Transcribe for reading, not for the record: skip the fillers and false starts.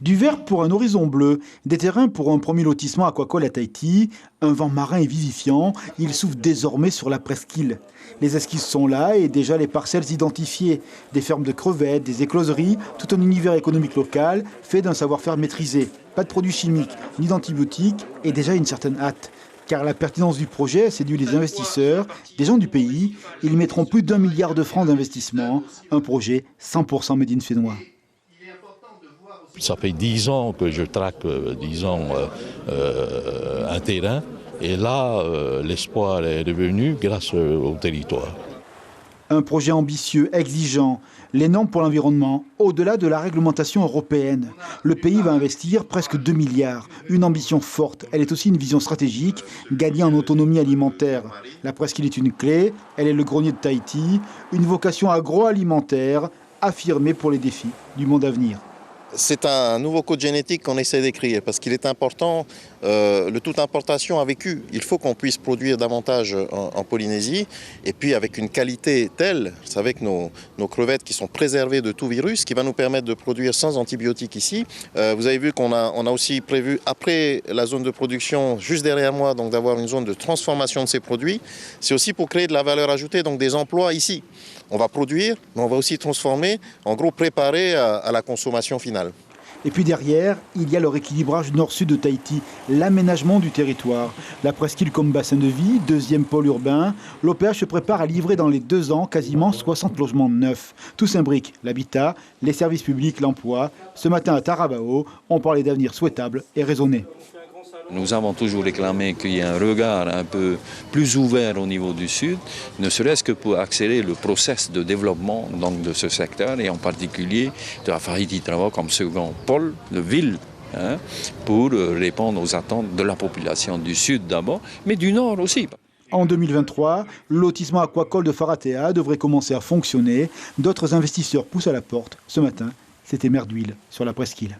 Du vert pour un horizon bleu, des terrains pour un premier lotissement aquacole à Tahiti, un vent marin et vivifiant, il souffle désormais sur la presqu'île. Les esquisses sont là et déjà les parcelles identifiées. Des fermes de crevettes, des écloseries, tout un univers économique local fait d'un savoir-faire maîtrisé. Pas de produits chimiques ni d'antibiotiques et déjà une certaine hâte. Car la pertinence du projet séduit les investisseurs, des gens du pays. Ils mettront plus d'1 milliard de francs d'investissement, un projet 100% made in fénois. Ça fait 10 ans que je traque, un terrain. Et là, l'espoir est revenu grâce au territoire. Un projet ambitieux, exigeant, les normes pour l'environnement, au-delà de la réglementation européenne. Le pays va investir presque 2 milliards. Une ambition forte. Elle est aussi une vision stratégique, gagner en autonomie alimentaire. La presqu'île est une clé, elle est le grenier de Tahiti, une vocation agroalimentaire affirmée pour les défis du monde à venir. C'est un nouveau code génétique qu'on essaie d'écrire parce qu'il est important, le toute importation a vécu. Il faut qu'on puisse produire davantage en Polynésie et puis avec une qualité telle, c'est avec nos crevettes qui sont préservées de tout virus, qui va nous permettre de produire sans antibiotiques ici. Vous avez vu qu'on a aussi prévu, après la zone de production, juste derrière moi, donc d'avoir une zone de transformation de ces produits. C'est aussi pour créer de la valeur ajoutée, donc des emplois ici. On va produire, mais on va aussi transformer, en gros préparer à la consommation finale. Et puis derrière, il y a le rééquilibrage nord-sud de Tahiti, l'aménagement du territoire. La presqu'île comme bassin de vie, deuxième pôle urbain, l'OPH se prépare à livrer dans les 2 ans quasiment 60 logements neufs. Tout s'imbrique, l'habitat, les services publics, l'emploi. Ce matin à Taravao, on parlait d'avenir souhaitable et raisonné. Nous avons toujours réclamé qu'il y ait un regard un peu plus ouvert au niveau du Sud, ne serait-ce que pour accélérer le processus de développement donc, de ce secteur et en particulier de la Tahiti Travaux comme second pôle de ville pour répondre aux attentes de la population du Sud d'abord, mais du Nord aussi. En 2023, le lotissement aquacole de Wharatea devrait commencer à fonctionner. D'autres investisseurs poussent à la porte. Ce matin, c'était Mer d'Huile sur la presqu'île.